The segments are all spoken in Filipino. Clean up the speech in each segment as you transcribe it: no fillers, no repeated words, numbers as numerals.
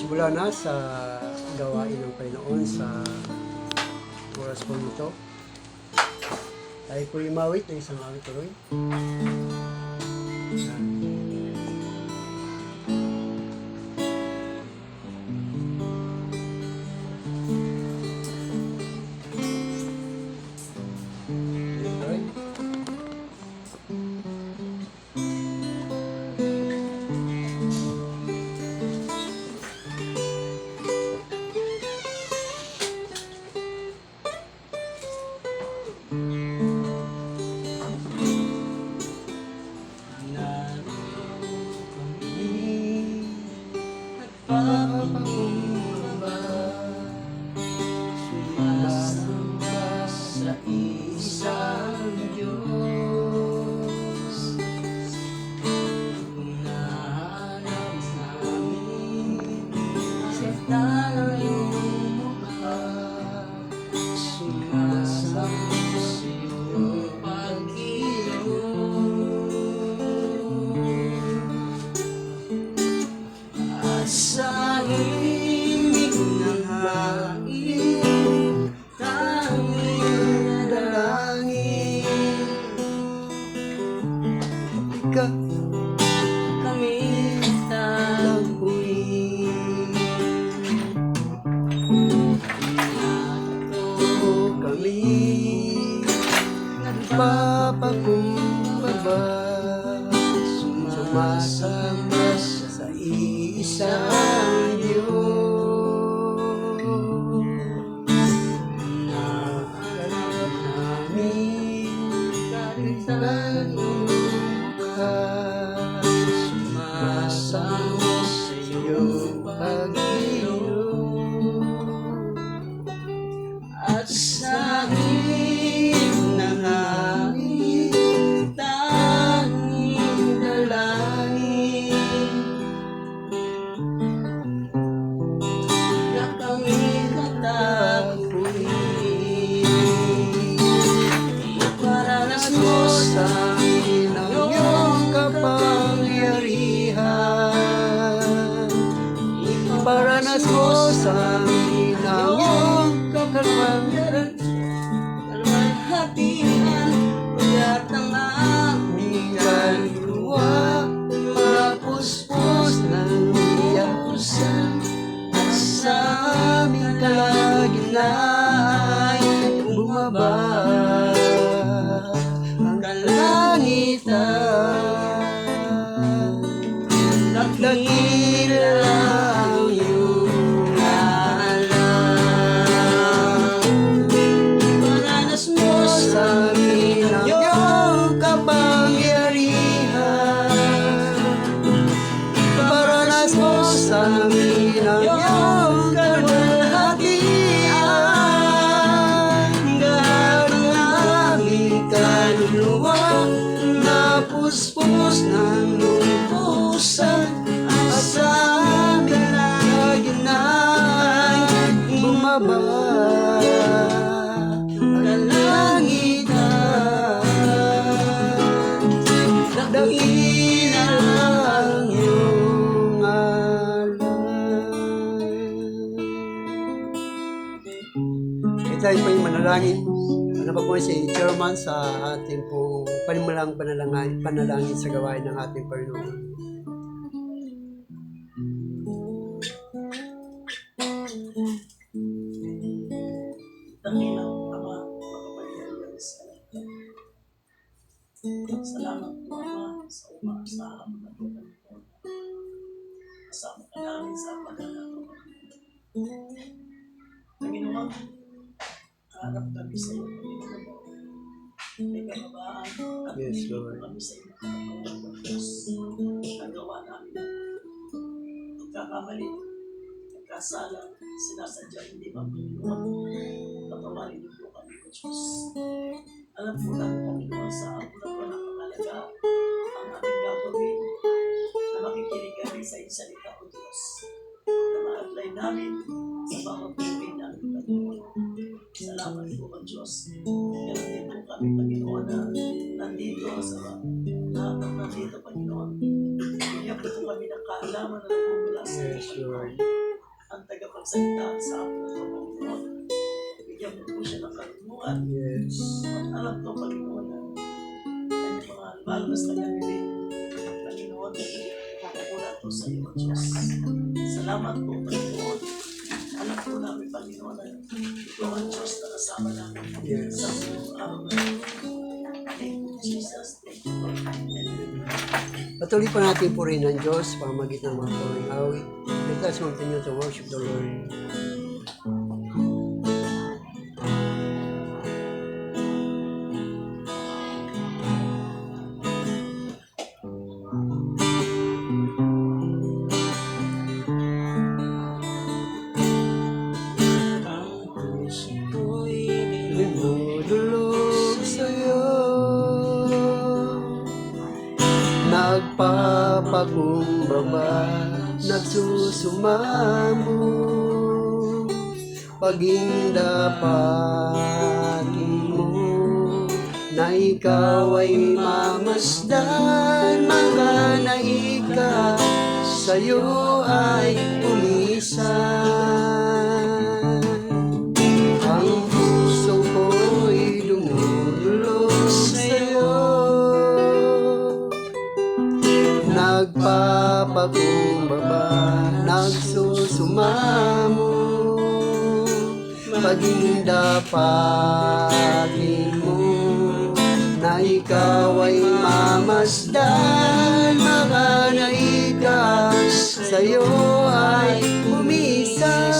Nagsimula na sa gawain ng Panginoon sa oras po nito. Tayo po imawit ng isang awit tuloy. Pagkumbaba, sumasamba sa isang Diyos. Hinahanap namin sa tayong mukha, sumasamba sa iyong pag-iyon. At sa himig ng hangin, tanging nadalangin, ikaw kami tagpuin. Nato kami nagpapakumbaba, sumasamba sa isang Diyos. Hinahanap namin kalitan ng mukha, sumasamba sa iyong pag-iyon. At sa himig ng hangin, tanging dalangin, na kami katagpuin. Iparanas mo sa amin ang iyong kapangyarihan. Iparanas mo sa amin ang iyong kapangyarihan. Kalwalhatian, ugat ng aming kaluluwa, mapuspos ng iyakusan. At sa aming kalagitnaan ay bumaba ang kalangitan. Dakila ang iyong alam. Iparanas mo sa amin ang iyong kapangyarihan. Iparanas mo sa amin ang iyong kalwalhatian. Lahat ng aming kaluluwa napuspos ng lumpusan. At sa aming kalagitnaan bumaba ang kalangitan. Dakila ang iyong alam. Tayo po yung manalangin. Ano pa po si Chairman sa ating po panalangin sa gawain ng ating Panginoon. Dakilang Ama, makapangyarihan sa lahat. Salamat po, Ama, sa umaasahan mo na po kami po. Kasama ka namin sa pagkakataon. Panginoon, harap kami sa iyo, Panginoon. May kababaan at Yes, hindi Lord. kami sa iyo nakakawal ng Diyos. Nagawa namin pagkakamali, nagkasala, sinasadya hindi ba, Panginoon? Patawarin niyo po kami, O Diyos. Alam po namin, Panginoon, sa ako na po nakakalaga ang aming gagawin na makikinig kami sa iyong salita, O Diyos. Na ma-apply namin sa bawat buhay namin, Panginoon. Salamat po, O Diyos. Meron din po kami, Panginoon, na nandito sa lahat ng nandito, Panginoon. Bigyan po kami ng kaalaman na nagmumula sa iyo, Yes, Lord. Panginoon. ang tagapagsalita sa amin ng Panginoon. Bigyan mo po siya ng karunungan. Yes. At alam ko, Panginoon, na kanyang mga lumalabas na gabi. Panginoon, makukulat po sa iyo, Diyos. Salamat po, Panginoon. Alam po namin, Panginoon, na ikaw ang Diyos na kasama namin Yes. sa buong araw na ito. Thank you, Jesus. Thank you, Lord. Amen. Patuloy pa natin purihin ng Diyos pamagitan ng mga puring awit. Let us continue to worship the Lord. Lumululog sa'yo, nagpapakumbaba, nagsusumamo, paging dapatin mo, na ikaw ay mamasdan, mga naika, sa'yo ay umisan. Ang puso ko'y lumululog sa'yo, nagpapakumbaba, nagsusumamo, paging dapatin mo, na ikaw ay mamasdan, mga naikas, sa'yo ay umisan.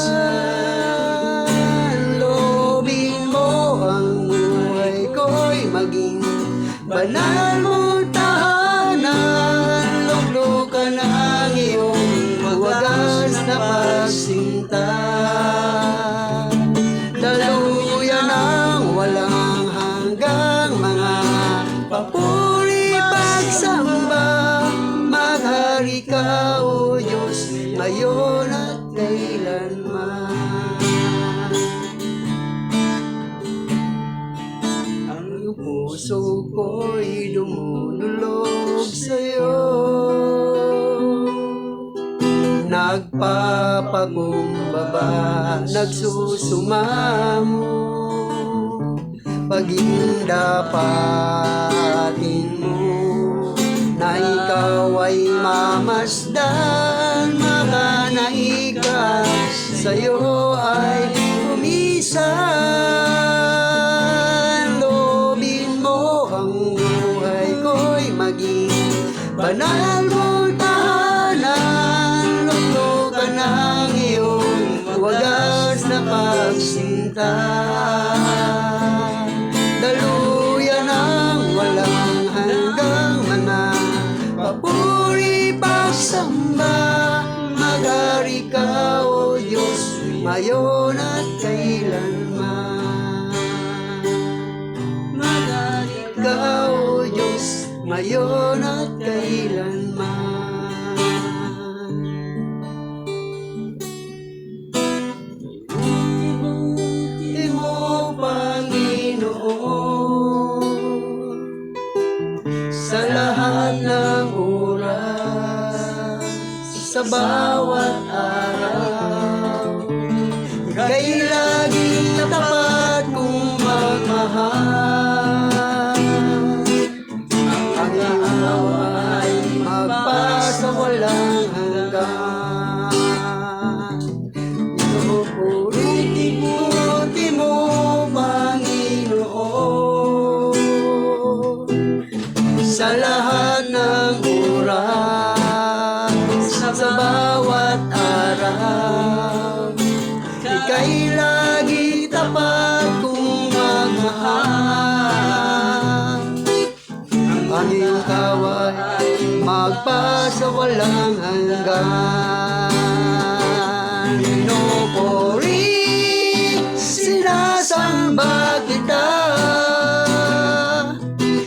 Loobin mo ang buhay ko'y maging banal mong tahanan, luglukan ang iyong wagas na pagsinta. Daluyan ang walang hanggang mga papuri pagsamba, maghari ka, O Diyos, ngayon at kailanman. Ang puso ko'y lumululog sa'yo, nagpapakumbaba, nagsusumamo, paging dapatin mo, na ikaw ay mamasdan, mga naikas, sa'yo ay umisan. Loobin mo ang buhay ko'y maging banal mong tahanan, luglukan ang iyong wagas na pagsinta. Daluyan ang walang hanggang mga papuri pagsamba, maghari ka, O Diyos, ngayon at kailanman. Maghari ka, O Diyos, ngayon at kailanman. Ibunti mo, Panginoon, sa lahat ng oras, sa bawat araw, kay laging tapat kong magmahal. Ang awa ay magpasawalang hanggan. Inuulit mo, Panginoon, sa lahat ng oras, sa bawat araw, ika'y lagi tapat kong magmahal. Ang iyong kaway magpasawalang hanggan. Pinupuri, sinasamba kita,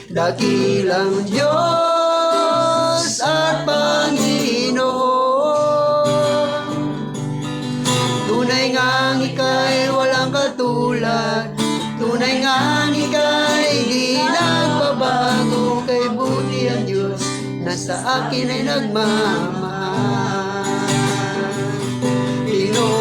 dakilang Diyos at Panginoon. Tunay ngang ika'y walang katulad, tunay ngang ika'y di nagbabago, kay buti ang Diyos na sa akin ay nagmamahal. Pinupuri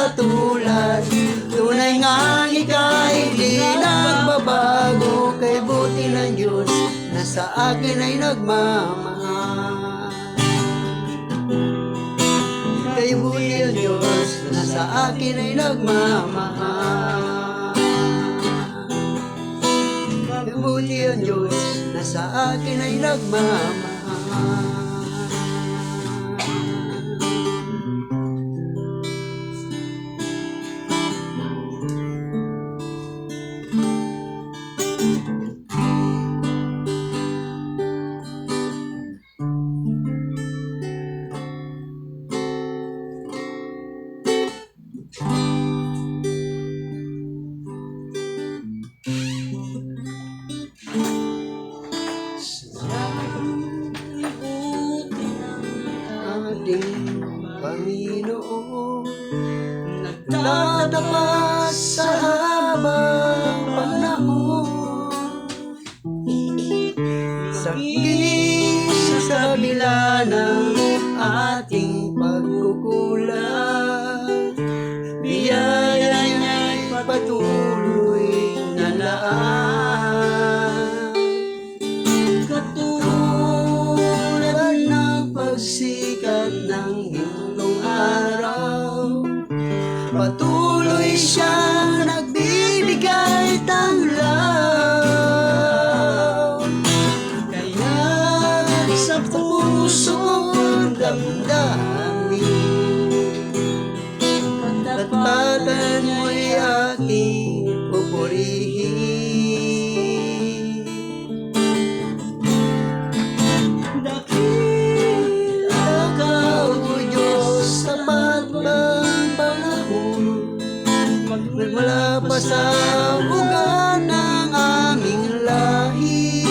katulad. Tunay nga ika'y di nagbabago, kay buti ng Diyos na sa akin ay nagmamahal. Kay buti ng Diyos na sa akin ay nagmamahal. Kay buti ang Diyos na sa akin ay nagmamahal. Ating Panginoon, nagtatapat sa habang panahon. Sa kabila ng ating pagkukulang, biyaya niya'y patuloy na laan. Katulad ng pagsikat ng hintong araw, patuloy siyang nagbibigay tanglaw. Kaya sa puso kong damdamin, katapatan mo'y aking pupurihin. Dakila ka, O Diyos, tapat bang panahon, nagmula pa sa ugat ng aming lahi.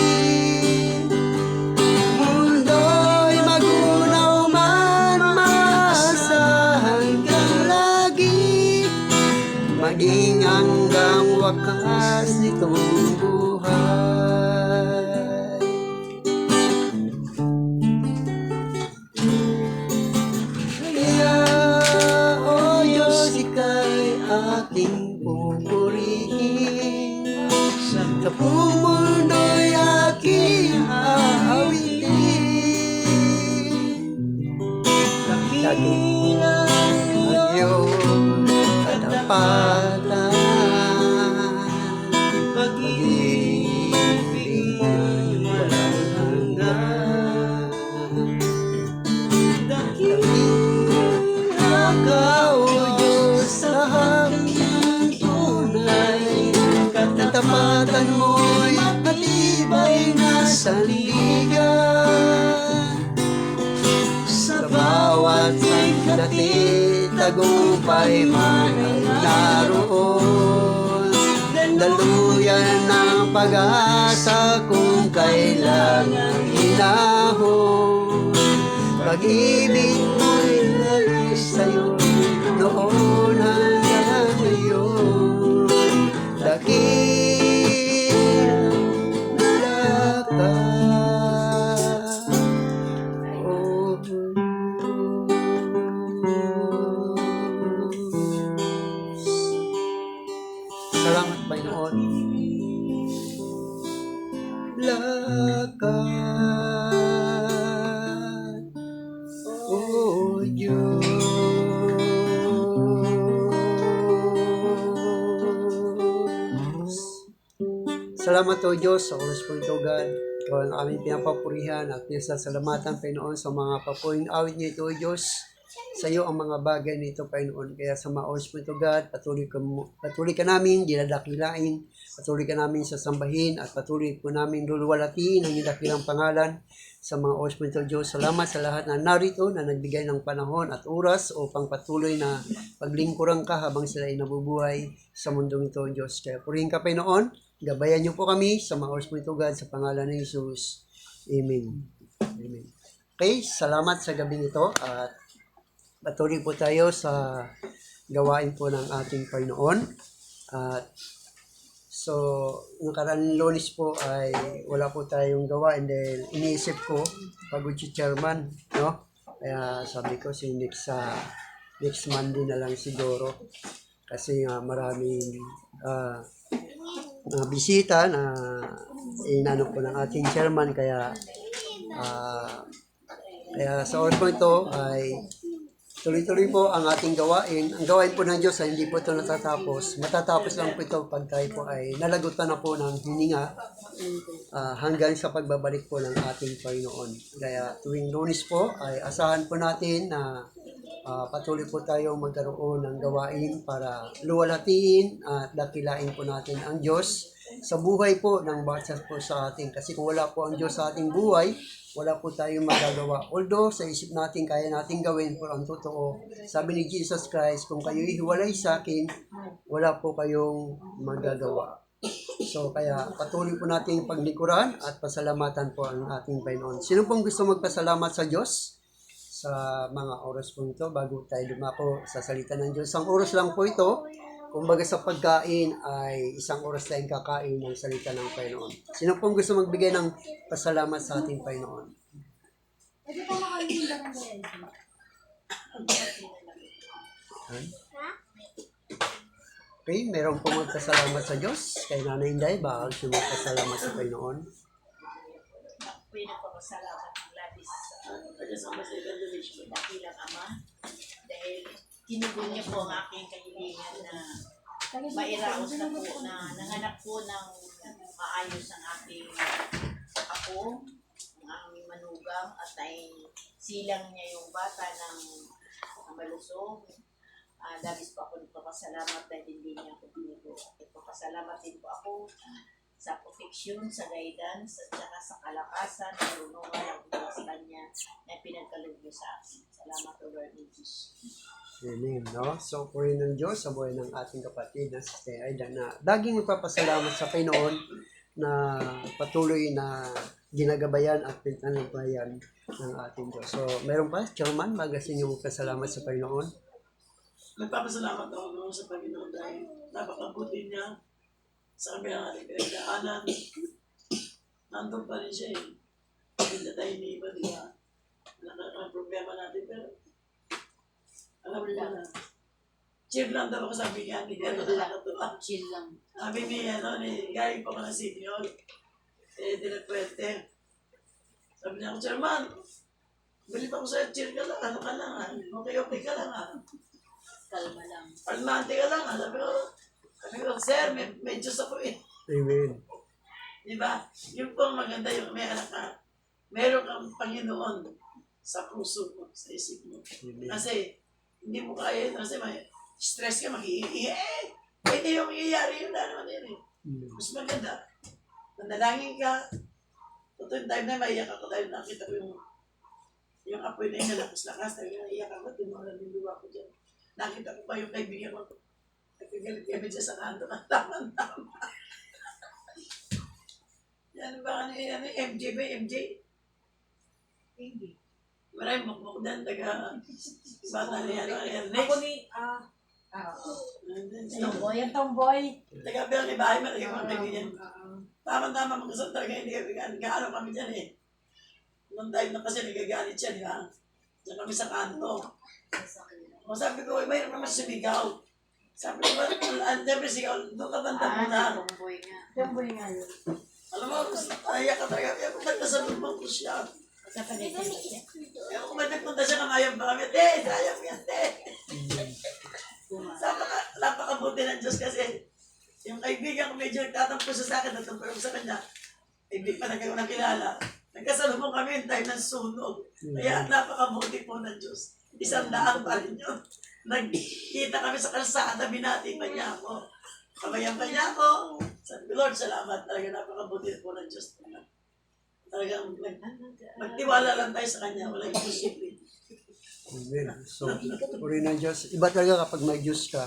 Mundo'y magunaw man, maasahan kang lagi, maging hanggang wakas nitong buhay. Kaya, O Diyos, ika'y aking pupurihin. Sa buong mundo'y aking aawitin. Dakila ang iyong katapatan, pag-ibig mo'y walang hanggan. Dakila ka, O Diyos, sa hanggang tunay, katapatan mo'y matibay na sandigan. Sa bawat dati, tagumpay man ang naroon, daluyan ng pag-asa kung kailangan hinahon. Pag-ibig mo'y nalis sa'yo noon hanggang ngayon. Dakila ka, O Diyos. Salamat, Panginoon. Lakad, O Diyos. Salamat, O Diyos, sa oras po ito, God. Ikaw ang aming pinapapurihan at pinasasalamatan, Panginoon, sa mga papuring awit niyo ito, O Diyos. Sa iyo ang mga bagay nito, Panginoon. Kaya sa mga oras po ito, God, patuloy ka namin dinadakilain, patuloy ka namin sasambahin, at patuloy po namin luluwalatiin ang iyong dakilang pangalan sa mga oras po ito, Diyos. Salamat sa lahat na narito na nagbigay ng panahon at oras upang patuloy na paglingkuran ka habang sila ay nabubuhay sa mundong ito, Diyos. Kaya purihin ka, Panginoon. Gabayan niyo po kami sa mga oras po ito, God, sa pangalan ng Jesus. Amen. Amen. Okay, salamat sa gabing ito at patuloy po tayo sa gawain po ng ating Panginoon. At so, nakaraan Lunes po ay wala po tayong gawain dahil iniisip ko, pagod si chairman, no? Kaya sabi ko si Nick sa next Monday na lang siguro. Kasi nga maraming mga bisita na inano po ng ating chairman kaya sa oras po ito ay tuloy-tuloy po ang ating gawain. Ang gawain po ng Diyos ay hindi po ito natatapos. Matatapos lang po ito pag tayo po ay nalagutan na po ng hininga hanggang sa pagbabalik po ng ating Panginoon. Kaya tuwing Lunes po ay asahan po natin na patuloy po tayo magkaroon ng gawain para luwalhatiin at dakilain po natin ang Diyos sa buhay po ng bawat po sa atin. Kasi kung wala po ang Diyos sa ating buhay, wala po tayong magagawa. Although sa isip natin, kaya natin gawin po ang totoo. Sabi ni Jesus Christ, kung kayo hiwalay sa akin, wala po kayong magagawa. So kaya patuloy po nating paglikuran at pasalamatan po ang ating Panginoon. Sino pong gusto magpasalamat sa Diyos sa mga oras po ito bago tayo dumako sa salita ng Diyos? Isang oras lang po ito. Kumbaga sa pagkain ay isang oras tayong kakain ng salita ng Panginoon. Sino pong gusto magbigay ng pasalamat sa ating Panginoon? Okay, meron pong magpasalamat sa Diyos. Kay Nanay Inday, baka gusto magpasalamat sa Panginoon. Ako yung nagpapasalamat ng labis sa dakilang Ama dahil tinugon niya po ang aking kahilingan na mairaos na po na nanganak po ng maayos ang aking apo, ang aming manugang at ay silang niya yung bata ng malusog. Labis po ako nagpapasalamat dahil hindi niya ako binigo. Nagpapasalamat din po ako sa protection, sa guidance, at saka sa kalakasan, karunungan ang Diyos sa Kanya na pinagkaloob niyo sa akin. Salamat o Lord Jesus. Amen, no? So, purihin ng Diyos sa buhay ng ating kapatid na si Aida na daging magpapasalamat sa Panginoon na patuloy na ginagabayan at pinanabayan ng ating Diyos. So, meron pa, Chairman, magasin yung pasalamat sa Panginoon. Nagpapasalamat ako noon sa Panginoon dahil napakabuti niya sa kami ng ating pinagdaanan. Nandun pa rin siya eh. Hindi na tayo iniiba, di ba? Ang problema natin, pero alam mo na. Chill lang daw ako sabi niya, hindi ka nakakatuwa. Chill lang. Sabi niya, galing pa ko ng senior. Dinagpwerte. Sabi niya ako, Chairman, bili pa ko sa'yo, chill ka lang, ano ka lang ha? Okay ka lang ha? Kalma lang. Palmante ka lang ha? Sabi ko, sir, may Diyos ako eh. Amen. Diba? Yun po ang maganda yung may anak ka. Meron kang Panginoon sa puso mo, sa isip mo. Amen. Kasi, hindi mo kaya yun. Kasi may stress ka, mag-iihi. Pwede yung iyayari yun na naman yun eh. Mas maganda. Manalangin ka. Totoo yung time na maiyak ako dahil nakita ko yung apoy na yun na lakas-lakas. Dahil naiyak ako, tumulang yung luwa ko dyan. Nakita ko pa yung kaibigan ko. Nagkagalit kami dyan sa kanto. Tama-tama. Yan ba ano MJ ba? MJ? Hindi. Maraming mukmuk dyan. Bata na yan. Ako ni, tomboy. Taga-bilang ni bahay, malagay mga kaibigan. Tama-tama magkasal talaga. Hindi gaano kami dyan eh. Noong time na kasi nagagalit siya, di ba? Diyan kami sa kanto. O sabi ko, mayroon naman sumigaw. Sabi ko, siyempre sigaw, doon ka banda muna. Tomboy nga yun. Alam mo, ayaw ka talaga. Kaya kung ba't nasa lubang ko siya? Sa kanila siya. Kaya kung ba't nagpunta siya ng ayaw pa kami, sayang yan, Napakabuti ng Diyos kasi yung kaibigan ko medyo nagtatampo siya sa akin, nagtatampo ko sa kanya. Hindi pa na kayo nakilala. Nagkasalubong kami yung time ng sunog. Kaya napakabuti po ng Diyos. 100 pa rin yun. Nagkita kami sa kalsada, binating pa niya ako. Kabayan pa niya ako. Sabi ko, Lord, salamat. Talaga napakabuti po ng Diyos. Talagang magtiwala lang tayo sa Kanya. Walang imposible. Amen. So, purihin ng Diyos. Iba talaga kapag may Diyos ka.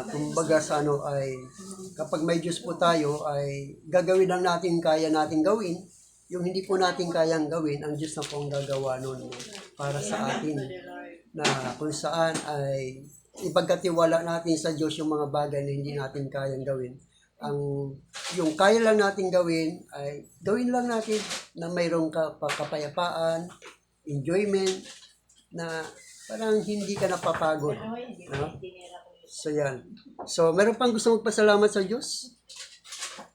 Kumbaga sa ay kapag may Diyos po tayo ay gagawin lang natin kaya natin gawin. Yung hindi po natin kayang gawin, ang Diyos na po ang gagawa nun para sa atin. Na kung saan ay ipagkatiwala natin sa Diyos yung mga bagay na hindi natin kayang gawin. Yung kaya lang natin gawin ay gawin lang natin na mayroong kapayapaan, enjoyment, na parang hindi ka napapagod. Pero hindi No? tinira ko yun. So yan. So meron pang gusto magpasalamat sa Diyos?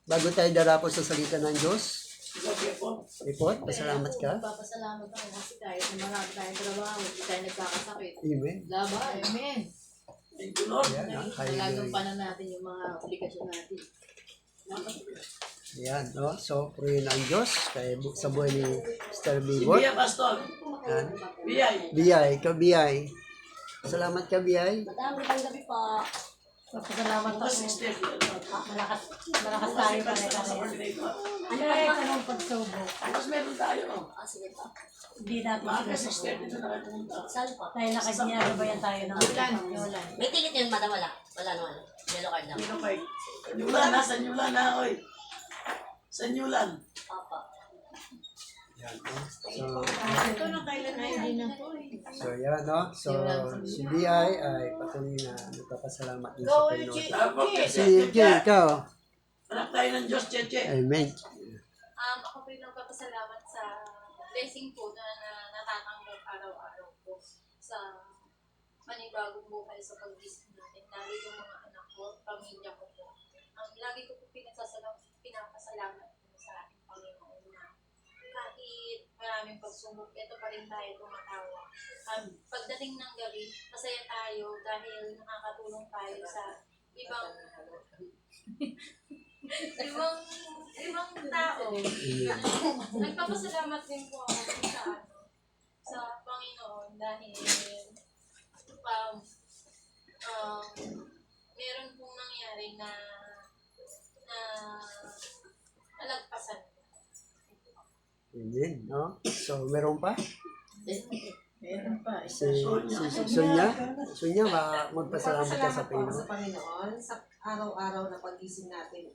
Bago tayo darapos sa salita ng Diyos. Sabi po, Report, pasalamat ka. Papasalamat ako kasi kahit na marami tayong trabaho, hindi tayo nagkakasakit. Amen. Laban. Amen. thank you Lord. Yan, ha? Nalagang Hallelujah. pa na natin yung mga obligasyon natin. Yan, no? So, purihin ang Diyos kay sa buhay ni Mr. Bibot. Biyay, Pastor. Yan. Biyay. Biyay, ikaw Biyay. Salamat ka, Biyay. Madami kang gabi pa. Papasalamat Bukas ako. 6:30. Malakas tayo Bukas pare sa pare. coordinator. Ay, anong pagsubok? Bukas meron tayo. Sige pa. Hindi natin Maaga sinusubukan. 6:30 na kayo pumunta. Saan pa? Dahil nakaginabayan tayo ng ulan. May ticket yun, madam, wala. Wala naman. Yellow card lang. Dito kay Nyulan ha, sa Nyulan ha, oy. Sa Nyulan. Papa. Yan, no? So, Ito nang kailan na hindi na po eh. so yan, no? So, si Biyay ay patuloy na nagpapasalamat din sa Go, Panginoon. Tapos, Si Jay, ikaw. anak tayo ng Diyos, Cheche. Amen. Ako po yung nagpapasalamat sa blessing po na natatanggap araw-araw po sa panibagong buhay sa pag-isip natin. Lalo yung mga anak ko, pamilya ko po. Lagi ko po pinapasalamat po sa ating Panginoon na kahit maraming pagsubok, ito pa rin tayo tumatawa. Pagdating ng gabi, masaya tayo dahil nakakatulong tayo sa ibang ibang tao. Nagpapasalamat din po ako sa Panginoon dahil meron pong nangyari na nalagpasan. Amen, no? So, meron pa? Meron pa. Si Sonia? Sonia, magpasalamat ka sa Salamat po ako sa Panginoon. Panginoon sa araw-araw na pagising natin.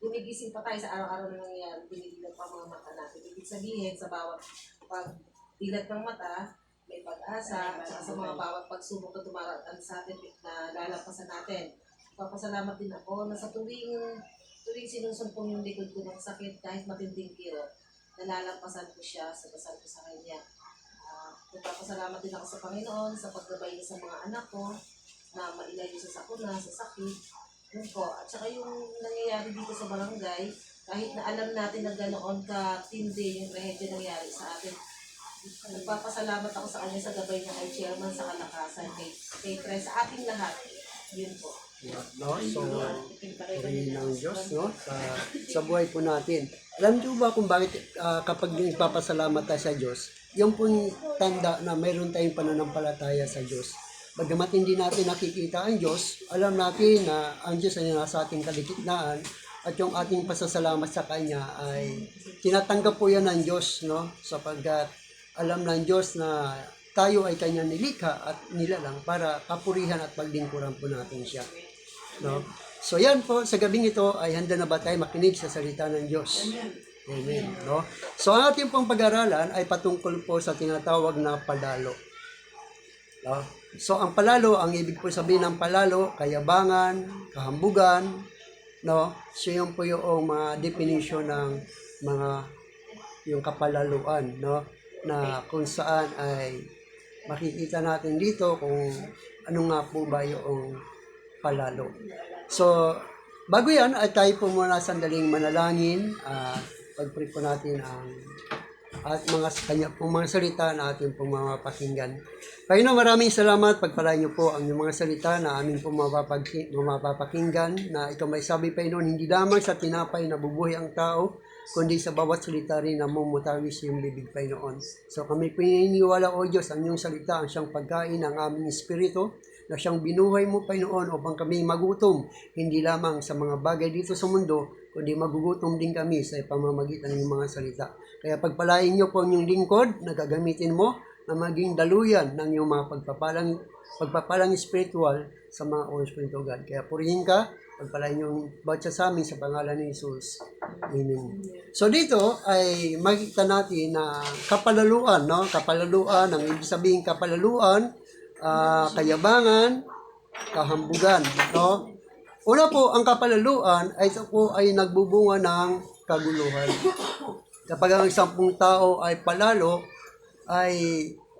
Gumigising pa tayo sa araw-araw na nangyayari, dinidilat pa ang mga mata natin. Ibig sabihin, sa bawat pagdilat ng mata, may pag-asa, at sa mga bawat pagsubok na tumaraan sa atin na lalampasan natin. Papasalamat din ako na sa tuwing sinusumpong yung likod ko ng sakit, kahit matinding kirot, nalalampasan ko siya sa dasal ko sa Kanya. Nagpapasalamat din ako sa Panginoon sa paggabay niya sa mga anak ko na mailayo sa sakuna, sa sakit. Yun po. At saka yung nangyayari dito sa barangay, kahit na alam natin na ganoon ka-tindi yung trahedya nangyari sa atin, nagpapasalamat ako sa kanya sa gabay niya kay Chairman sa kalakasan, kay Tres, sa ating lahat. Yun po. No? So, purihin ng Diyos, no? Sa buhay po natin. Alam niyo ba kung bakit kapag nagpapasalamat tayo sa Diyos, yung pong tanda na mayroon tayong pananampalataya sa Diyos. Bagamat hindi natin nakikita ang Diyos, alam natin na ang Diyos ay nasa ating kaligitnaan at yung ating pasasalamat sa Kanya ay tinatanggap po yan ng Diyos, no? Sapagkat alam ng Diyos na tayo ay Kanyang nilikha at nilalang para kapurihan at paglingkuran po natin siya. No? So yan po, sa gabing ito ay handa na ba tayo makinig sa salita ng Diyos? Amen. No? So ang ating pong pag-aralan ay patungkol po sa tinatawag na palalo. No? So ang palalo, ang ibig po sabihin ng palalo, kayabangan, kahambugan, no? So yun po yung mga definition ng mga yung kapalaluan, no? Na kung saan ay makikita natin dito kung ano nga po ba yung palalo. So, bago yan, ay tayo po muna sandaling manalangin. Pag-pray po natin ang at kanya pong mga salita na ating pong mapapakinggan. Panginoon, maraming salamat. Pagpalain niyo po ang inyong mga salita na aming pong mapapakinggan na ikaw may sabi, Panginoon, hindi lamang sa tinapay na bubuhay ang tao, kundi sa bawat salita rin na mumutawis yung bibig, Panginoon. So kami pininiwala, O Diyos, ang iyong salita, ang siyang pagkain ng aming espiritu, na siyang binuhay mo, Panginoon, upang kami magutom, hindi lamang sa mga bagay dito sa mundo, kundi magugutom din kami sa pamamagitan ng mga salita. Kaya pagpalain niyo po ang inyong lingkod na gagamitin mo na maging daluyan ng iyong mga pagpapalang spiritual sa mga Holy Spirit of God. Kaya purihin ka, pagpalain yung bawat sa amin sa pangalan ni Jesus. Amen. So dito ay makikita natin na kapalaluan, no? Kapalaluan, ang ibig sabihin kapalaluan, kayabangan, kahambugan, no? Una po, ang kapalaluan ay ito po ay nagbubunga ng kaguluhan. Kapag ang 10 tao ay palalo, ay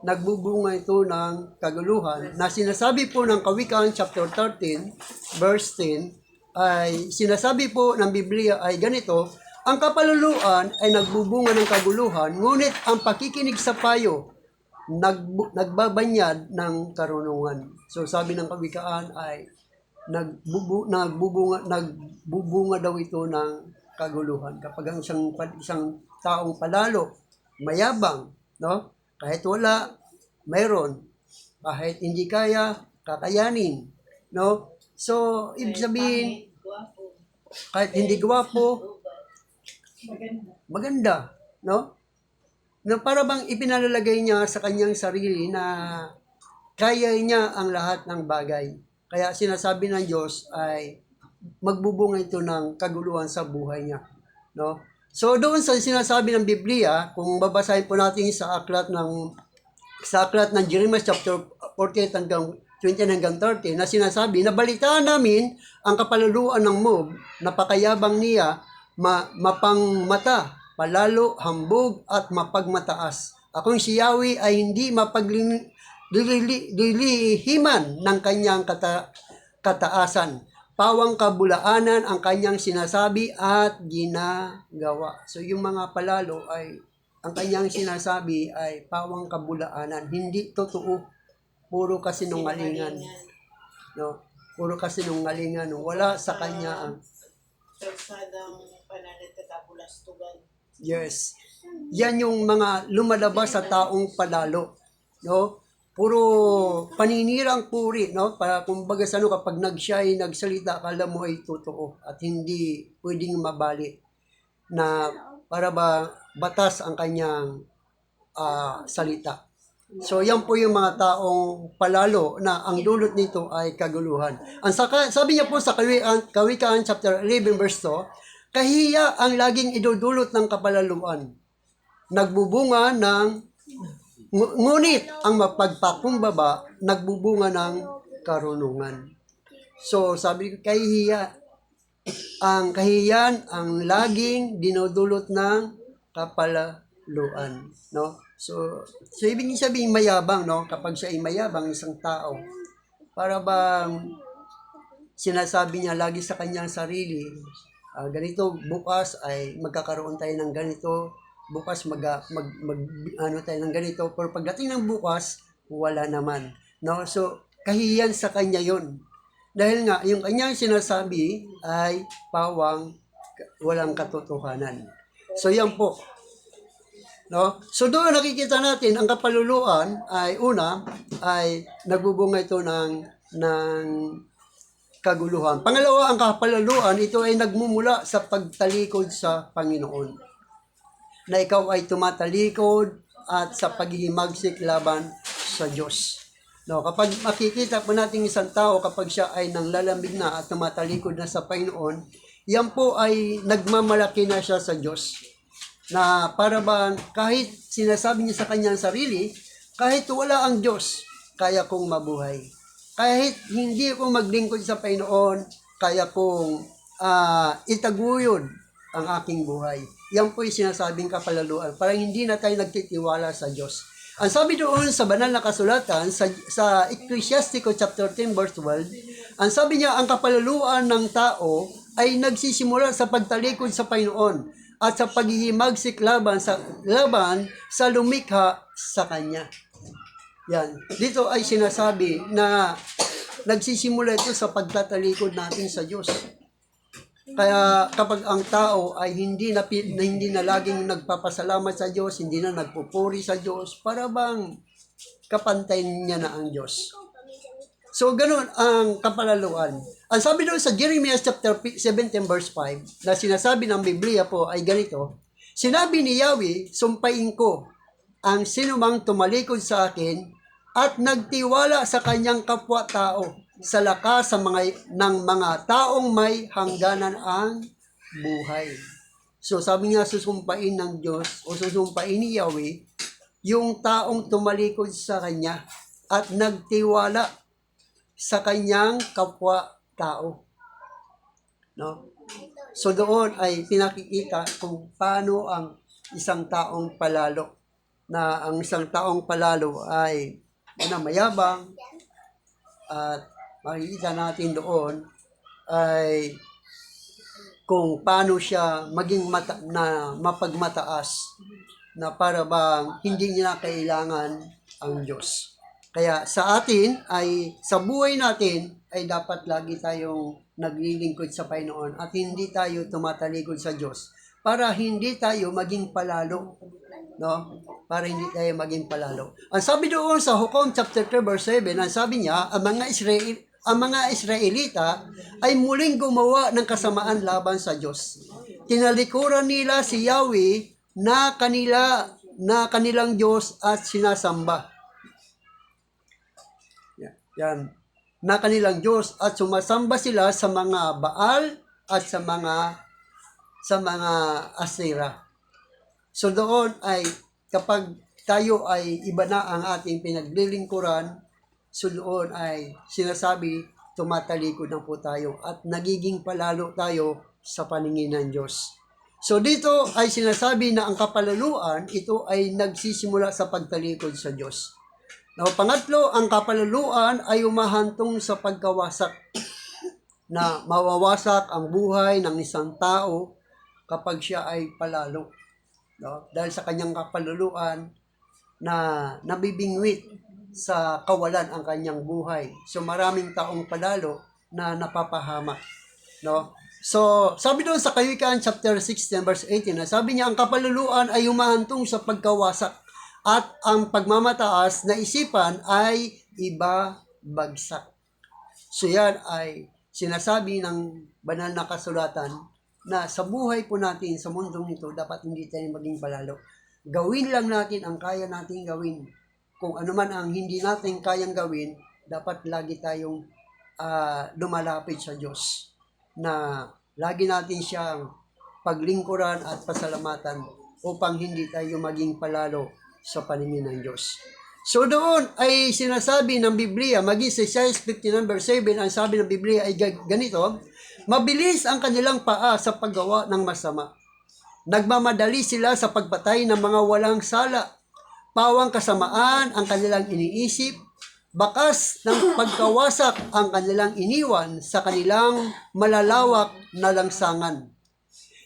nagbubunga ito ng kaguluhan na sinasabi po ng Kawikaan chapter 13 verse 10 ay sinasabi po ng Biblia ay ganito, ang kapaluluan ay nagbubunga ng kaguluhan, ngunit ang pakikinig sa payo nagbabanyag ng karunungan. So sabi ng Kawikaan ay nagbubunga daw ito ng kaguluhan. Kapag ang isang taong palalo, mayabang, no? Kahit wala, mayroon. Kahit hindi kaya, kakayanin, no? So, ibig sabihin, kahit hindi gwapo, maganda, no? Na para bang ipinalalagay niya sa kanyang sarili na kaya niya ang lahat ng bagay. Kaya sinasabi ng Diyos ay magbubunga ito ng kaguluhan sa buhay niya, no? So doon sa sinasabi ng Biblia, kung babasahin po natin sa aklat ng Jeremiah chapter 48 hanggang 20 hanggang 30 na sinasabi, nabalitaan namin ang kapaluluan ng Moab, napakayabang niya, mapangmata, palalo, hambog, at mapagmataas. Akong si Yahweh ay hindi mapaglilihiman ng kanyang kataasan. Pawang kabulaanan ang kanyang sinasabi at ginagawa. So yung mga palalo ay, ang kanyang sinasabi ay pawang kabulaanan. Hindi totoo. Puro kasinungalingan. No? Puro kasinungalingan. Wala sa kanya ang Kalsadang pananagkakabulastugan. yes. Yan yung mga lumalabas sa taong palalo. No? Puro paninirang puri, no? Para kumbaga sa ano, kapag siya ay nagsalita, akala mo ay totoo at hindi pwedeng mabali na para ba batas ang kanyang salita. So yan po yung mga taong palalo na ang dulot nito ay kaguluhan. Sabi niya po sa Kawikaan chapter 11 verse 2, kahiya ang laging idudulot ng kapalaluan. Nagbubunga ng ngunit ang mapagpakumbaba nagbubunga ng karunungan. So sabi ko, kahiyan ang laging dinudulot ng kapalaluan, no? So ibig sabihin mayabang, no? Kapag siya ay mayabang, isang tao, para bang sinasabi niya lagi sa kanyang sarili, ganito bukas ay magkakaroon tayo ng ganito, bukas ano tayo ng ganito, pero pagdating ng bukas, wala naman, no? So kahiyan sa kanya yon. Dahil nga, yung kanyang sinasabi ay pawang walang katotohanan. So yan po. No? So doon nakikita natin ang kapaluluan ay una ay nagbubunga ito ng kaguluhan. Pangalawa, ang kapaluluan ito ay nagmumula sa pagtalikod sa Panginoon. Na ikaw ay tumatalikod at sa paghihimagsik laban sa Diyos. No, kapag makikita po natin isang tao kapag siya ay nanglalambing na at tumatalikod na sa Panginoon, yan po ay nagmamalaki na siya sa Diyos. Na para bang kahit sinasabi niya sa kanyang sarili, kahit wala ang Diyos, kaya kong mabuhay. Kahit hindi ko maglingkod sa Panginoon, kaya kong itaguyod ang aking buhay. Yan po yung sinasabing kapalaluan. Parang hindi na tayo nagtitiwala sa Diyos. Ang sabi doon sa banal na kasulatan, sa Ecclesiastico chapter 10 verse 12, ang sabi niya, ang kapalaluan ng tao ay nagsisimula sa pagtalikod sa Panginoon at sa paghihimagsik laban sa lumikha sa Kanya. Yan. Dito ay sinasabi na nagsisimula ito sa pagtatalikod natin sa Diyos. Kaya kapag ang tao ay hindi na laging nagpapasalamat sa Diyos, hindi na nagpupuri sa Diyos, para bang kapantay niya na ang Diyos. So, ganun ang kapalaluan. Ang sabi doon sa Jeremiah chapter 17 verse 5, na sinasabi ng Biblia po ay ganito, sinabi ni Yahweh, sumpain ko ang sinumang tumalikod sa akin at nagtiwala sa kanyang kapwa-tao sa lakas ng mga taong may hangganan ang buhay. So sabi nga susumpain ng Diyos o susumpain ni Yahweh yung taong tumalikod sa Kanya at nagtiwala sa kanyang kapwa-tao. No? So doon ay pinakikita kung paano ang isang taong palalo. na ang isang taong palalo ay mayabang, at makikita natin doon ay kung paano siya maging mapagmataas, na para bang hindi niya kailangan ang Diyos. Kaya sa atin ay sa buhay natin ay dapat lagi tayong naglilingkod sa Panginoon at hindi tayo tumatalikod sa Diyos para hindi tayo maging palalo, no? Para hindi tayo maging palalo. Ang sabi doon sa Hukom chapter 3 verse 7, ang sabi niya, ang mga Israelita ay muling gumawa ng kasamaan laban sa Diyos. Tinalikuran nila si Yahweh na kanilang Diyos at sinasamba. Yan. Na kanilang Diyos at sumasamba sila sa mga Baal at sa mga Asera. So doon ay kapag tayo ay iba na ang ating pinaglilingkuran, so doon ay sinasabi, tumatalikod na po tayo at nagiging palalo tayo sa paningin ng Diyos. So dito ay sinasabi na ang kapalaluan, ito ay nagsisimula sa pagtalikod sa Diyos. Now, pangatlo, ang kapalaluan ay umahantong sa pagkawasak, na mawawasak ang buhay ng isang tao kapag siya ay palalo. No? Dahil sa kanyang kapaluluan na nabibingwit sa kawalan ang kanyang buhay. So maraming taong palalo na napapahamak. No? So, sabi doon sa Kawikaan chapter 16 verse 18, na sabi niya, ang kapaluluan ay humahantong sa pagkawasak at ang pagmamataas na isipan ay iba bagsak. So yan ay sinasabi ng banal na kasulatan na sa buhay po natin sa mundong ito, dapat hindi tayo maging palalo. Gawin lang natin ang kaya nating gawin. Kung ano man ang hindi natin kayang gawin, dapat lagi tayong lumalapit sa Diyos, na lagi natin siyang paglingkuran at pasalamatan upang hindi tayo maging palalo sa paningin ng Diyos. So doon ay sinasabi ng Biblia, maging sa Isaiah 59 verse 7, ang sabi ng Biblia ay ganito, mabilis ang kanilang paa sa paggawa ng masama. Nagmamadali sila sa pagpatay ng mga walang sala. Pawang kasamaan ang kanilang iniisip, bakas ng pagkawasak ang kanilang iniwan sa kanilang malalawak na langsangan.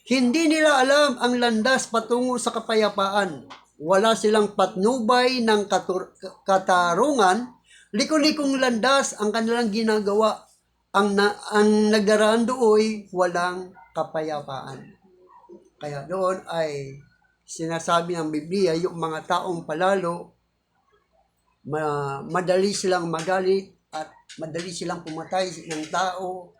Hindi nila alam ang landas patungo sa kapayapaan. Wala silang patnubay ng katarungan, liko-likong landas ang kanilang ginagawa. Ang nagdaraan dooy walang kapayapaan. Kaya doon ay sinasabi ng Biblia, yung mga taong palalo, madali silang magalit at madali silang pumatay ng tao.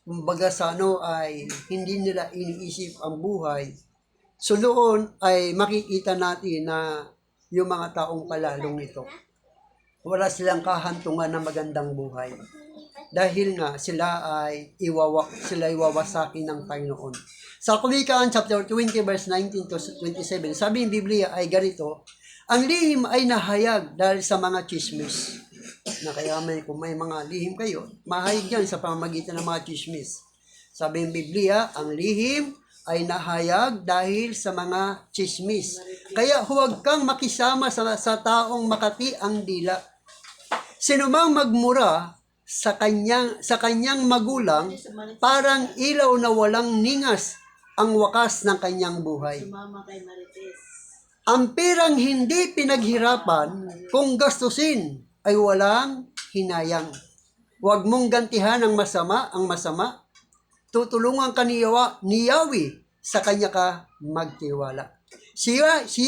Kumbaga sa ay hindi nila iniisip ang buhay. So doon ay makikita natin na yung mga taong palalong ito, wala silang kahantungan ng magandang buhay. Dahil nga sila ay iwawasakin ng Panginoon. Sa Kawikaan chapter 20 verse 19 to 27, sabi ng Biblia ay ganito, ang lihim ay nahayag dahil sa mga chismis. Na kaya kung may mga lihim kayo, mahayag yan sa pamamagitan ng mga chismis. Sabi ng Biblia, ang lihim ay nahayag dahil sa mga chismis. Kaya huwag kang makisama sa taong makati ang dila. Sinumang magmura sa kanyang magulang, parang ilaw na walang ningas ang wakas ng kanyang buhay. Sumama kay Marites. Ang pirang hindi pinaghirapan, kung gastusin ay walang hinayang. Huwag mong gantihan ang masama. Tutulungan ka ni Yahweh, sa kanya ka magtiwala. Si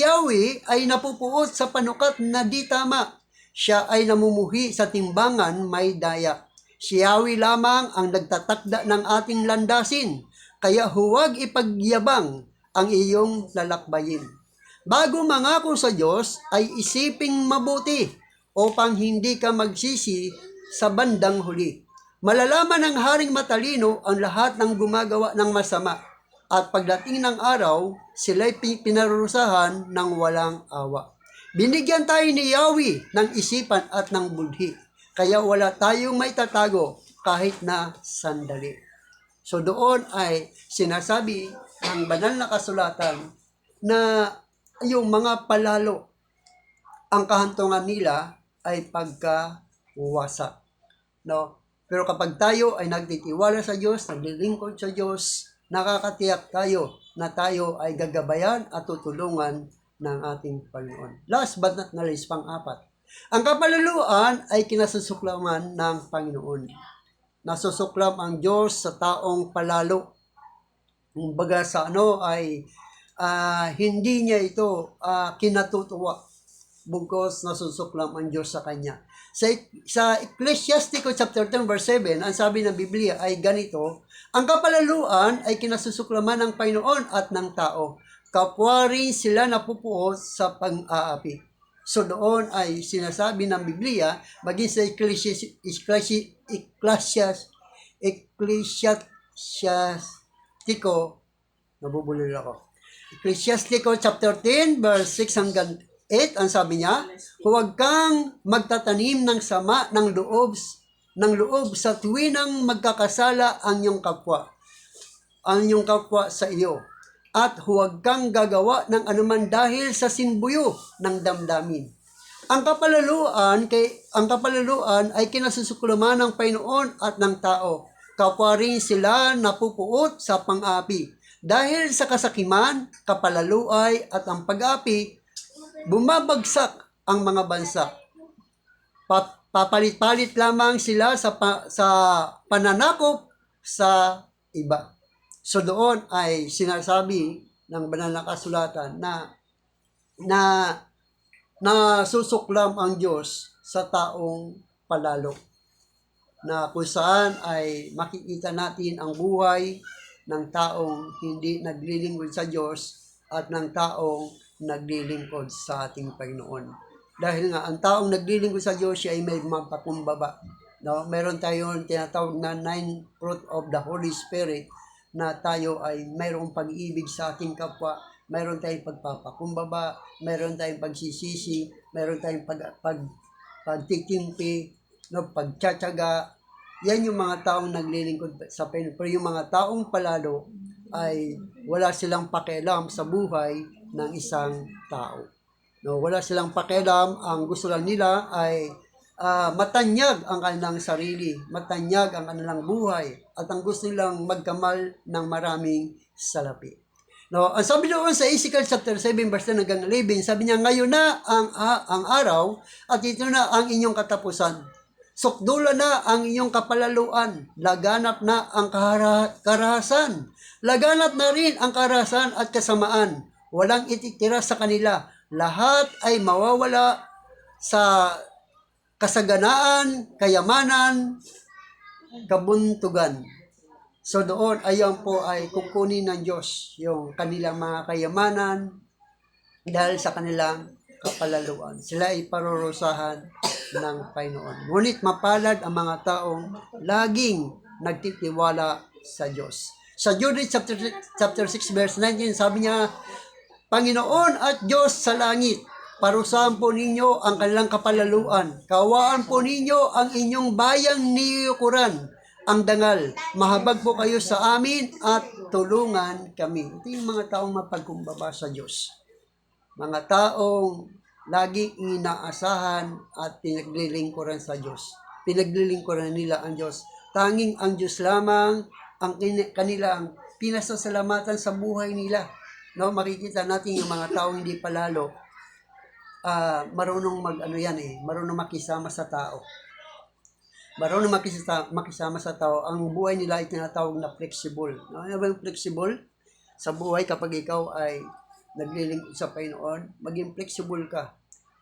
Yahweh ay napupuot sa panukat na di tama. Siya ay namumuhi sa timbangan may daya. Si Yahweh lamang ang nagtatakda ng ating landasin. Kaya huwag ipagyabang ang iyong lalakbayin. Bago mangako sa Diyos ay isiping mabuti upang hindi ka magsisi sa bandang huli. Malalaman ng haring matalino ang lahat ng gumagawa ng masama, at pagdating ng araw, sila'y pinarurusahan ng walang awa. Binigyan tayo ni Yahweh ng isipan at ng budhi, kaya wala tayong may tatago kahit na sandali. So doon ay sinasabi ng banal na kasulatan na yung mga palalo, ang kahantungan nila ay pagkawasak. No? Pero kapag tayo ay nagtitiwala sa Diyos, naglilingkod sa Diyos, nakakatiyak tayo na tayo ay gagabayan at tutulungan ng ating Panginoon. Last but not least, pang-apat. Ang kapalaluan ay kinasusuklaman ng Panginoon. Nasusuklam ang Diyos sa taong palalo. Kumbaga sa ay hindi niya ito kinatutuwa bugos nasusuklam ang Diyos sa kanya. Sa Ecclesiastes chapter 10 verse 7, ang sabi ng Biblia ay ganito, ang kapalaluan ay kinasusuklaman ng Panginoon at ng tao. Kapwa rin sila napupuot sa pang-aapi. So doon ay sinasabi ng Biblia, maging sa Ecclesiastico, nabubulol ako. Ecclesiastico chapter 10 verse 6 hanggang 8, ang sabi niya, huwag kang magtatanim ng sama ng loob sa tuwinang magkakasala ang iyong kapwa sa iyo. At huwag kang gagawa ng anuman dahil sa sinbuyo ng damdamin. Ang kapalaluan ay kinasusuklaman ng Panginoon at ng tao. Kapwa rin sila napupuot sa pang-api. Dahil sa kasakiman, kapalaluay at ang pag-api, bumabagsak ang mga bansa. Papalit-palit lamang sila sa pananakop sa iba. So doon ay sinasabi ng banal na kasulatan na susuklam ang Diyos sa taong palalo. Na kung saan ay makikita natin ang buhay ng taong hindi naglilingkod sa Diyos at ng taong naglilingkod sa ating Panginoon. Dahil nga, ang taong naglilingkod sa Diyos, siya ay may mapakumbaba. No? Meron tayong tinatawag na 9 fruit of the Holy Spirit na tayo ay mayroong pag-ibig sa ating kapwa, mayroon tayong pagpapakumbaba, mayroon tayong pagsisisi, mayroon tayong pagtitimpi, no? Pagtsatsaga. Yan yung mga taong naglilingkod sa Panginoon. Pero yung mga taong palalo ay wala silang pakialam sa buhay ng isang tao. No, wala silang pakialam, ang gusto lang nila ay matanyag ang kanilang sarili, matanyag ang kanilang buhay, at ang gusto nilang magkamal ng maraming salapi. No, ang sabi doon sa Ezekiel chapter 7 verse 10 hanggang 11, sabi niya, ngayon na ang araw at ito na ang inyong katapusan. Sukdula na ang inyong kapalaluan, laganap na ang karahasan, laganap na rin ang karahasan at kasamaan, walang ititira sa kanila, lahat ay mawawala sa kasaganaan, kayamanan, kabuntugan. So doon, ayan po ay kukunin ng Diyos yung kanilang mga kayamanan dahil sa kanilang kapalaluan. Sila ay parurusahan ng Panginoon. Ngunit mapalad ang mga taong laging nagtitiwala sa Diyos. Sa Jude chapter 6 verse 19, sabi niya, Panginoon at Diyos sa langit, parusahan po ninyo ang kanilang kapalaluan. Kawaan po ninyo ang inyong bayang niyukuran, ang dangal. Mahabag po kayo sa amin at tulungan kami. Ito yung mga taong mapagkumbaba sa Diyos. Mga taong laging inaasahan at pinaglilingkuran sa Diyos. Pinaglilingkuran nila ang Diyos. Tanging ang Diyos lamang ang kanilang pinasasalamatan sa buhay nila. No, makikita natin yung mga taong hindi palalo, marunong marunong makisama sa tao. Marunong makisama sa tao. Ang buhay nila ay tinatawag na flexible. No? Ano ba yung flexible? Sa buhay, kapag ikaw ay naglilingkod sa Panginoon, maging flexible ka.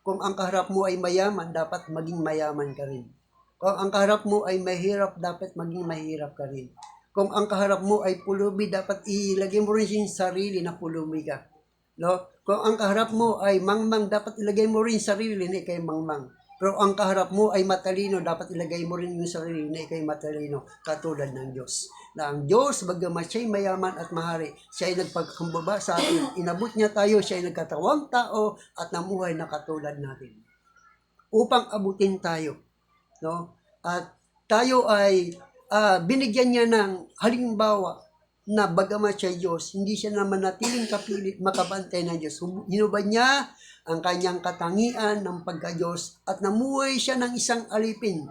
Kung ang kaharap mo ay mayaman, dapat maging mayaman ka rin. Kung ang kaharap mo ay mahirap, dapat maging mahirap ka rin. Kung ang kaharap mo ay pulubi, dapat ilagay mo rin yung sarili na pulubi ka. No? Kung ang kaharap mo ay mangmang, dapat ilagay mo rin sarili na ikay mangmang. Pero ang kaharap mo ay matalino, dapat ilagay mo rin yung sarili na ikay matalino, katulad ng Diyos. Na ang Diyos, bagamat siya'y mayaman at mahari, siya ay nagpagkumbaba sa atin. Inabot niya tayo, siya ay nagkatawang tao at namuhay na katulad natin. Upang abutin tayo. No? At tayo ay binigyan niya ng halimbawa na bagamat siya Diyos, hindi siya naman natiling kapilit makabantay ng Diyos. Hinubad niya ang kanyang katangian ng pagka-Diyos at namuhay siya ng isang alipin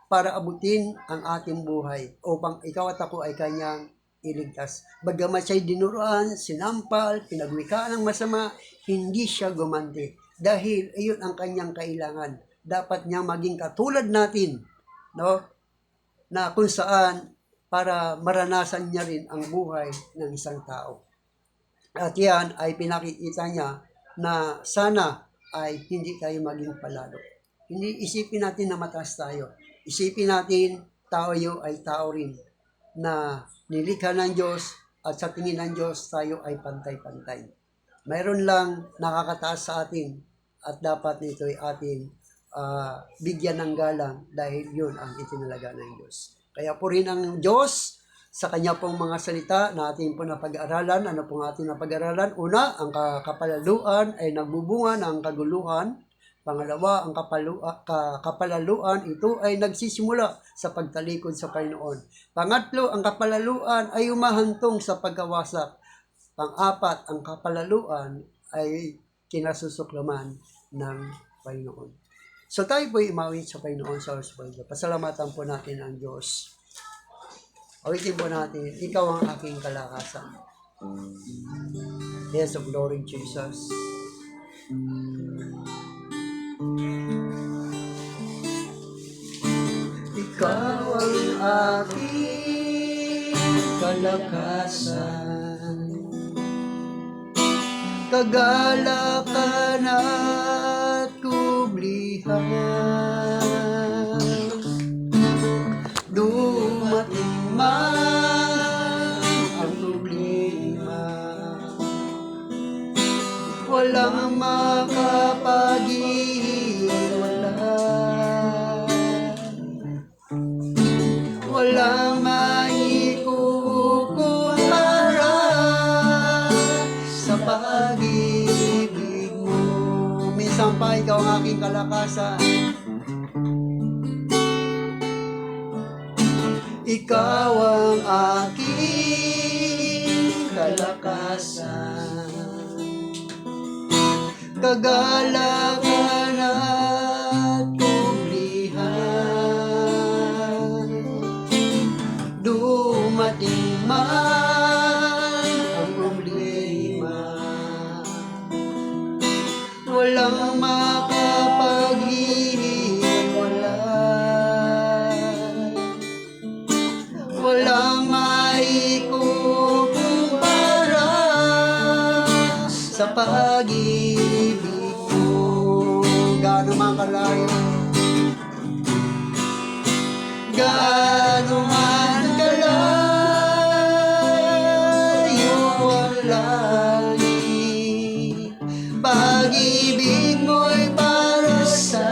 para abutin ang ating buhay upang ikaw at ako ay kanyang iligtas. Bagamat siya'y dinuruan, sinampal, pinagwikaan ng masama, hindi siya gumanti. Dahil iyon ang kanyang kailangan. Dapat niya maging katulad natin, no? Na kung saan para maranasan niya rin ang buhay ng isang tao. At yan ay pinakikita niya na sana ay hindi tayo maging palalo. Hindi isipin natin na mataas tayo. Isipin natin tayo ay tao rin na nilikha ng Diyos at sa tingin ng Diyos tayo ay pantay-pantay. Mayroon lang nakakataas sa atin at dapat nito ay atin bigyan ng galang dahil yun ang itinalaga ng Diyos. Kaya po rin ang Diyos sa kanya pong mga salita na ating po napag-aralan. Ano pong ating napag-aralan? Una, ang kapalaluan ay nagbubunga ng kaguluhan. Pangalawa, ang kapalaluan, ito ay nagsisimula sa pagtalikod sa Panginoon. Pangatlo, ang kapalaluan ay umahantong sa pagkawasak. Pang-apat, ang kapalaluan ay kinasusuklaman ng Panginoon. So tayo po imawin sa Panginoon sa Osvaldo. Pasalamatan po natin ang Diyos. Awitin po natin, ikaw ang aking kalakasan. Yes, of glory, Jesus. Ikaw ang aking kalakasan, kagalakan at kublihan. Dumating man ang problema, walang makapag-iwalay, walang maikukumpara sa pag-ibig mo. Minsan pa ikaw ang aking kalakasan. Ikaw ang aking kalakasan, kagalakan at kublihan. Dumating man ang problema, walang makapag-iwalay, walang maikukumpara sa pag-ibig mo. Gaano man kalayo, gaano man kalayo ang langit, pag-ibig mo'y para sa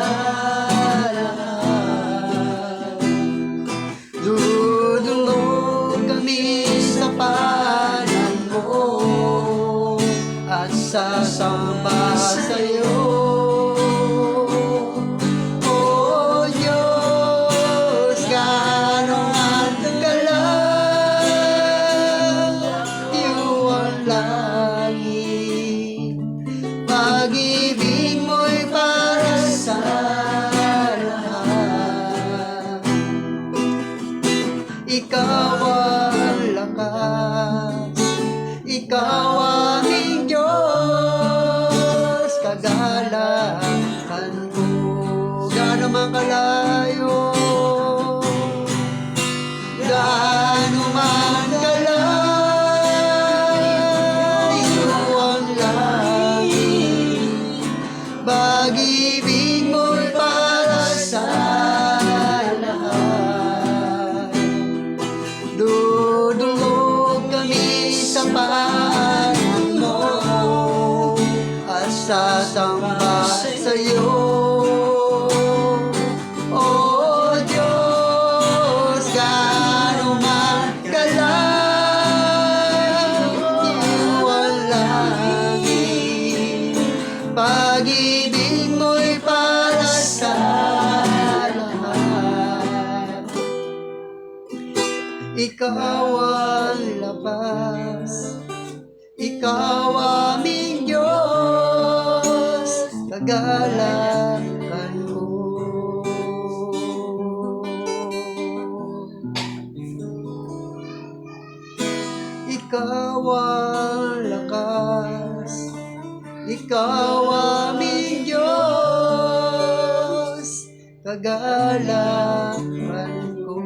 lahat. Dudulog kami sa paanan mo at sasamba sa'yo. O Diyos, gaano man kalayo ang langit, pag-ibig mo'y para sa lahat. Ikaw ang lakas, ikaw aming Diyos, kagalakan ko. Gaano man kalayo, gaano man kalayo ang langit, pag-ibig mo'y para sa lahat. Dudulog kami sa paanan mo at sasamba sa'yo. O Ikaw ang lakas, Ikaw aming Diyos, kagalakan ko. Ikaw ang lakas, Ikaw aming Diyos, kagalakan ko.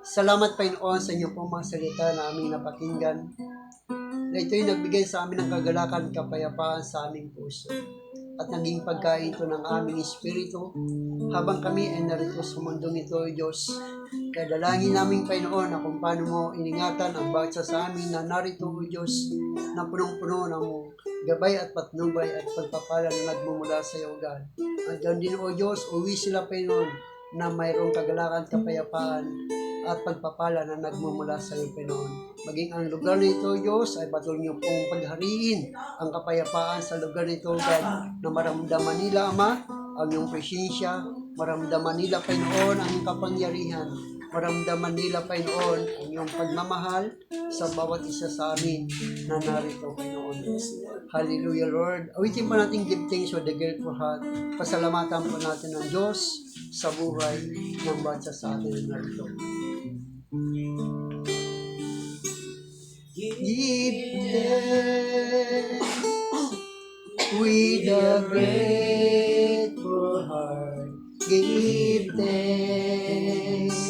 Salamat Panginoon sa inyo pong mga salita na aming napakinggan. Na ito'y nagbigay sa amin ng kagalakan, kapayapaan sa aming puso. At naging pagkain ito ng aming espiritu habang kami ay narito sa mundong ito, Diyos. Kaya dalangin namin Panginoon na kung paano mo iningatan ang bawat sa amin na narito, O Diyos, na punong-puno ng gabay at patnubay at pagpapala na nagmumula sa iyo, God. At doon din, O Diyos, uwi sila Panginoon na mayroong kagalakan, kapayapaan at pagpapala na nagmumula sa iyo, Panginoon. Maging ang lugar nito, Diyos, ay patuloy niyo pong paghariin ang kapayapaan sa lugar nito, God, na maramdaman nila, Ama, ang iyong presensya, maramdaman nila, Panginoon, ang iyong kapangyarihan, maramdaman nila, Panginoon, ang iyong pagmamahal sa bawat isa sa amin na narito, Panginoon. Hallelujah, Lord. Awitin pa natin give thanks with the grateful heart. Pasalamatan po natin ang Diyos sa buhay ng bawat isa sa atin na narito. Give thanks with a grateful heart. Give thanks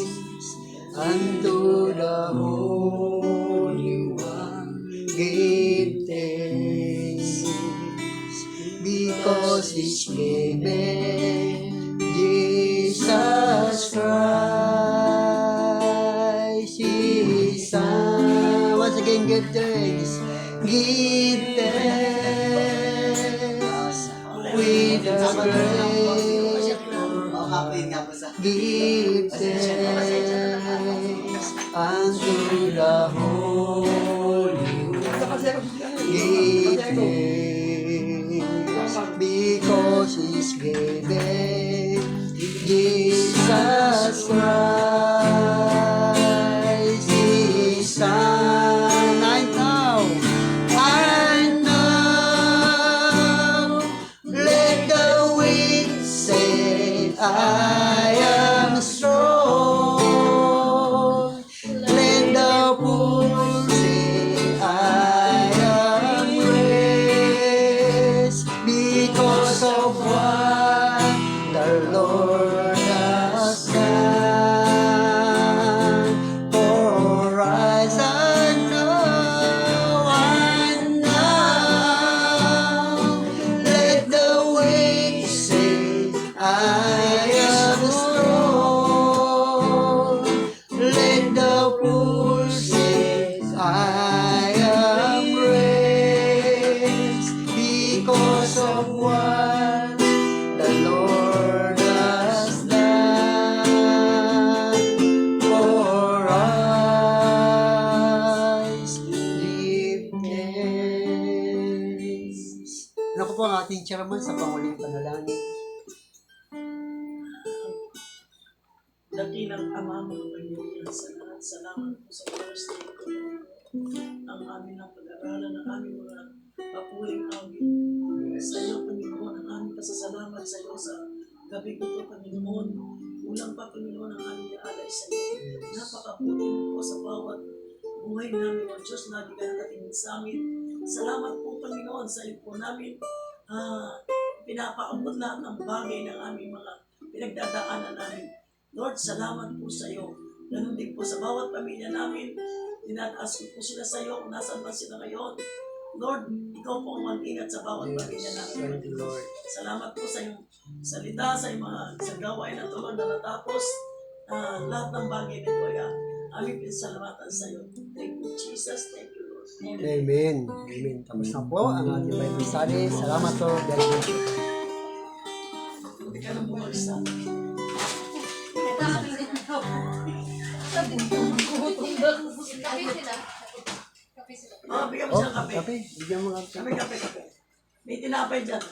unto the Holy One. Give thanks because He's given Jesus Christ, His Son. Once again, give thanks. Give thanks with a grateful heart. Give thanks unto the Holy One. Give thanks because He's given Jesus Christ, His Son. I know, let the weak say I am strong. Let the poor say I am raised because of what the Lord has done for us. I know, let the weak say I am strong. Let the poor say I am raised because of what the Lord has done for us. Give thanks. Ano ko po ang ating chairman sa panguling panalangin? Dakilang Ama, mga Panginoon, sa lahat, salamat po sa first day ko. Ang amin ang pag-aralan ng aming mga papuling awit. Sa iyo, Panginoon, ang aming pasasalamat sa iyo sa gabi ko ito, Panginoon. Ulang pa, Panginoon, ang aming ialay sa iyo. Napakabuti mo po sa bawat buhay namin, O Diyos, lagi ka nakatingin sa amin. Salamat po, Panginoon, sa iyo po namin. Pinapaabot lahat ng bagay ng aming mga pinagdadaanan namin. Lord, salamat po sa iyo. Ganun din po sa bawat pamilya namin. Tinataas ko po sila sa iyo kung nasaan man sila ngayon. Lord, ikaw po ang mag-ingat sa bawat pamilya namin. Thank you, Lord. Salamat po sa iyong salita, sa iyong mga sa gawain na tulad na natapos. Lahat ng bagay nito ay aming pinasalamatan sa iyo. Thank you, Jesus. Thank you, Lord. Amen. Amen. Tapos na po ang ating Bible study. Salamat po. God bless you. Hindi ka nang bumagsak. Kape sila. Kape sila. Bigyan mo Oh, siya ng kape. kape. Bigyan mo ng kape. Kape. May tinapay dyan.